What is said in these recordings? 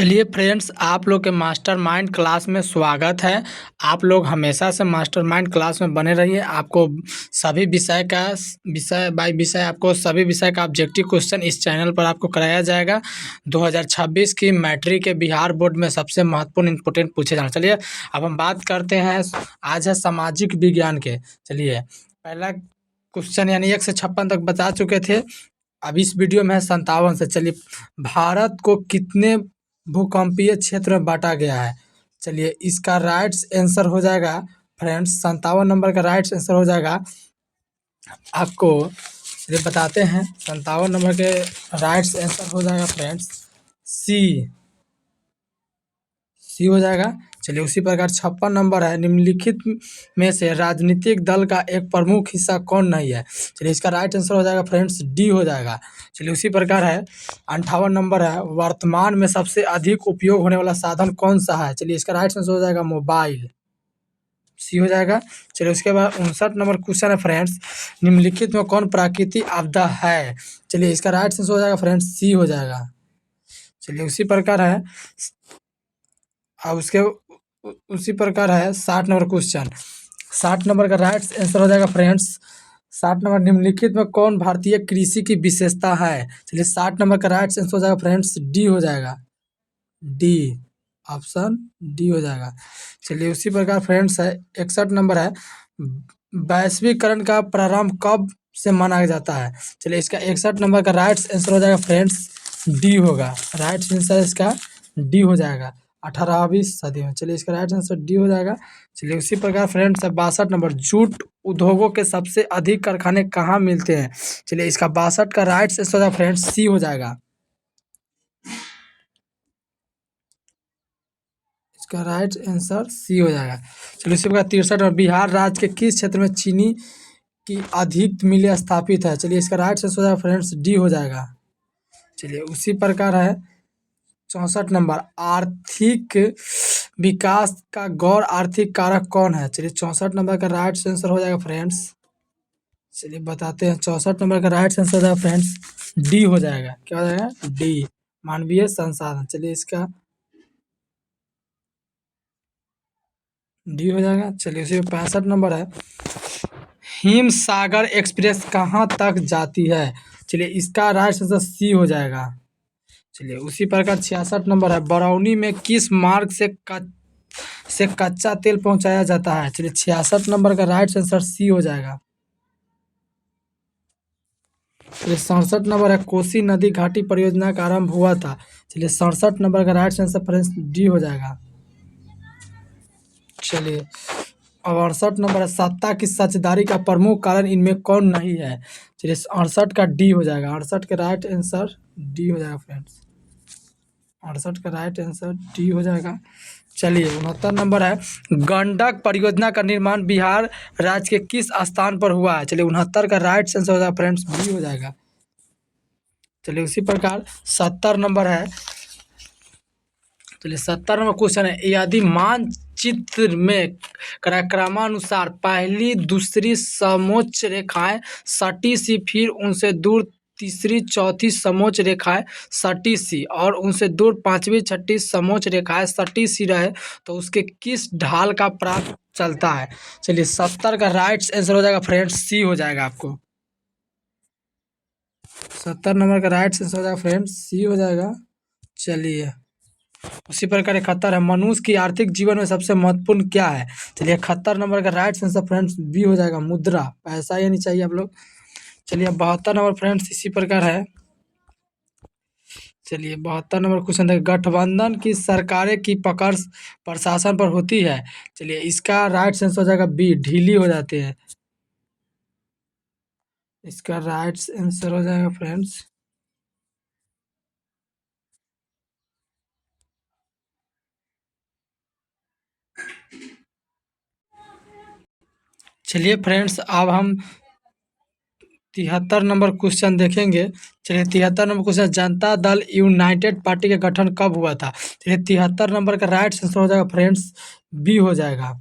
चलिए फ्रेंड्स, आप लोग के मास्टरमाइंड क्लास में स्वागत है। आप लोग हमेशा से मास्टरमाइंड क्लास में बने रहिए। आपको सभी विषय का विषय बाय विषय आपको सभी विषय का ऑब्जेक्टिव क्वेश्चन इस चैनल पर आपको कराया जाएगा। 2026 की मैट्रिक के बिहार बोर्ड में सबसे महत्वपूर्ण इम्पोर्टेंट पूछे जाना। चलिए अब हम बात करते हैं। आज है सामाजिक विज्ञान के। चलिए पहला क्वेश्चन यानी 1 से 56 तक बता चुके थे। अब इस वीडियो में है 57 से। चलिए, भारत को कितने भूकंपीय क्षेत्र में बांटा गया है? चलिए इसका राइट्स आंसर हो जाएगा फ्रेंड्स, 57 नंबर का राइट्स आंसर हो जाएगा आपको। चलिए बताते हैं, 57 नंबर के राइट्स आंसर हो जाएगा फ्रेंड्स सी हो जाएगा। चलिए उसी प्रकार 56 नंबर है, निम्नलिखित में से राजनीतिक दल का एक प्रमुख हिस्सा कौन नहीं है? चलिए इसका राइट आंसर हो जाएगा फ्रेंड्स डी हो जाएगा। चलिए उसी प्रकार है 58 नंबर है, वर्तमान में सबसे अधिक उपयोग होने वाला साधन कौन सा है? चलिए इसका राइट आंसर हो जाएगा मोबाइल, सी हो जाएगा। चलिए उसके बाद 59 नंबर क्वेश्चन है फ्रेंड्स, निम्नलिखित में कौन प्राकृतिक आपदा है? चलिए इसका राइट आंसर हो जाएगा फ्रेंड्स सी हो जाएगा। चलिए उसी प्रकार है अब उसके उसी प्रकार है 60 नंबर क्वेश्चन। 60 नंबर का राइट आंसर हो जाएगा फ्रेंड्स 60 नंबर, निम्नलिखित में कौन भारतीय कृषि की विशेषता है? चलिए 60 नंबर का राइट आंसर हो जाएगा फ्रेंड्स डी हो जाएगा, डी, ऑप्शन डी हो जाएगा। चलिए उसी प्रकार फ्रेंड्स है 61 नंबर है, वैश्वीकरण का प्रारंभ कब से माना जाता है? चलिए इसका 61 नंबर का राइट आंसर हो जाएगा फ्रेंड्स डी होगा। राइट आंसर इसका डी हो जाएगा, 18वीं सदी में। चलिए इसका राइट आंसर डी हो जाएगा। चलिए उसी प्रकार फ्रेंड्स है 62 नंबर, जूट उद्योगों के सबसे अधिक कारखाने कहाँ मिलते हैं? चलिए इसका 62 का राइट आंसर हो जाएगा फ्रेंड्स सी हो जाएगा। इसका राइट आंसर सी हो जाएगा। चलिए उसी प्रकार 63 नंबर, बिहार राज्य के किस क्षेत्र में चीनी की अधिक मिलें स्थापित है? चलिए इसका राइट आंसर हो जाएगा फ्रेंड्स डी हो जाएगा। चलिए उसी प्रकार है 64 नंबर, आर्थिक विकास का गौर आर्थिक कारक कौन है? चलिए 64 नंबर का राइट आंसर हो जाएगा फ्रेंड्स, चलिए बताते हैं। 64 नंबर का राइट आंसर हो जाएगा फ्रेंड्स डी हो जाएगा। क्या हो जाएगा? डी, मानवीय संसाधन। चलिए इसका डी हो जाएगा। चलिए उसी 65 नंबर है, हिम सागर एक्सप्रेस कहाँ तक जाती है? चलिए इसका राइट आंसर सी हो जाएगा। चलिए उसी प्रकार 66 नंबर है, बरौनी में किस मार्ग से कच्चा तेल पहुंचाया जाता है? चलिए 66 नंबर का राइट आंसर सी हो जाएगा। चलिए 67 नंबर है, कोसी नदी घाटी परियोजना का आरंभ हुआ था। चलिए 67 नंबर का राइट आंसर फ्रेंड्स डी हो जाएगा। चलिए अब 68 नंबर है, सत्ता की साझेदारी का प्रमुख कारण इनमें कौन नहीं है? चलिए 68 का डी हो जाएगा। 68 का राइट आंसर डी हो जाएगा फ्रेंड्स, 68 का राइट आंसर डी हो जाएगा। चलिए 69 नंबर है, गंडक परियोजना का निर्माण बिहार राज्य के किस स्थान पर हुआ है? चलिए 69 का राइट आंसर हो जाएगा फ्रेंड्स बी हो जाएगा। चलिए उसी प्रकार 70 नंबर है, चलिए 70 नंबर क्वेश्चन है, यदि मानचित्र में क्रमानुसार पहली दूसरी समोच्च रेखाएं सटी सी, फिर उनसे दूर तीसरी चौथी समोच्च रेखाएं सटी सी और उनसे दूर पांचवी छठी समोच्च रेखाएं सटी सी रहे तो उसके किस ढाल का प्राप्त चलता है? चलिए 70 का राइट आंसर हो जाएगा फ्रेंड्स सी हो जाएगा आपको। 70 नंबर का राइट आंसर हो जाएगा फ्रेंड्स सी हो जाएगा। चलिए उसी प्रकार 71 है, मनुष्य की आर्थिक जीवन में सबसे महत्वपूर्ण क्या है? चलिए 71 नंबर का राइट आंसर फ्रेंड्स बी हो जाएगा, मुद्रा, पैसा ही नहीं चाहिए आप लोग। चलिए 72 नंबर फ्रेंड्स इसी प्रकार है, चलिए 72 नंबर क्वेश्चन है, गठबंधन की सरकारें की पकड़ प्रशासन पर होती है? चलिए इसका राइट आंसर हो जाएगा बी, ढीली हो जाते हैं। इसका राइट आंसर हो जाएगा फ्रेंड्स चलिए फ्रेंड्स अब हम 73 नंबर क्वेश्चन देखेंगे। चलिए 73 number question, Janata Dal United party का गठन कब हुआ था? चलिए 73 नंबर का राइट आंसर हो जाएगा फ्रेंड्स बी हो जाएगा।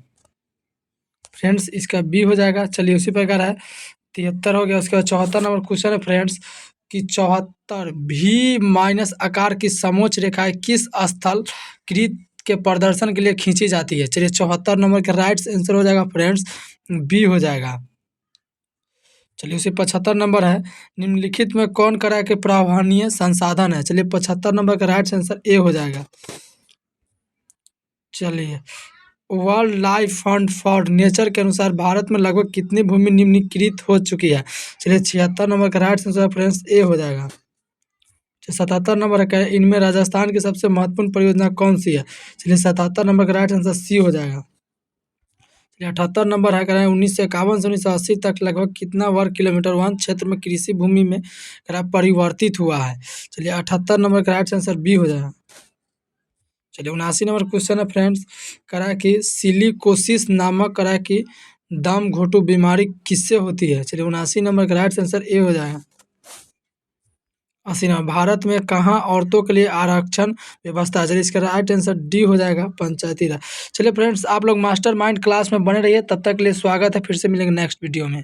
फ्रेंड्स इसका बी हो जाएगा। चलिए उसी प्रकार है 73 हो गया। उसके बाद 74 नंबर क्वेश्चन है फ्रेंड्स, कि 74 भी माइनस आकार की समोच्च रेखाएं किस स्थल कृत के प्रदर्शन के लिए खींची जाती है। चलिए 74 नंबर का राइट आंसर हो जाएगा फ्रेंड्स बी हो जाएगा। चलिए उसे 75 नंबर है, निम्नलिखित में कौन करा के प्रावधानीय संसाधन है। चलिए 75 नंबर का राइट आंसर ए हो जाएगा। चलिए world life fund for nature के अनुसार भारत में लगभग कितनी भूमि निम्नीकृत हो चुकी है। चलिए 76 नंबर का राइट आंसर फ्रेंड्स ए हो जाएगा। 77 नंबर है, इनमें राजस्थान की सबसे महत्वपूर्ण परियोजना कौन सी है। चलिए 77 नंबर का राइट आंसर सी हो जाएगा। चलिए 78 नंबर है, 1951 से 1980 तक लगभग कितना वर्ग किलोमीटर वन क्षेत्र में कृषि भूमि में परिवर्तित हुआ है। चलिए 78 नंबर का राइट आंसर बी हो जाएगा। चलिए 79 नंबर क्वेश्चन है फ्रेंड्स, करा कि सिलिकोसिस नामक करा कि दम घोटू बीमारी किससे होती है। चलिए 79 नंबर का राइट आंसर ए हो जाएगा। 80 नंबर, भारत में कहाँ औरतों के लिए आरक्षण व्यवस्था है। चलिए इसका राइट आंसर डी हो जाएगा, पंचायती राज। चलिए फ्रेंड्स आप लोग मास्टर माइंड क्लास में बने रहिए, तब तक के लिए स्वागत है, फिर से मिलेंगे नेक्स्ट वीडियो में।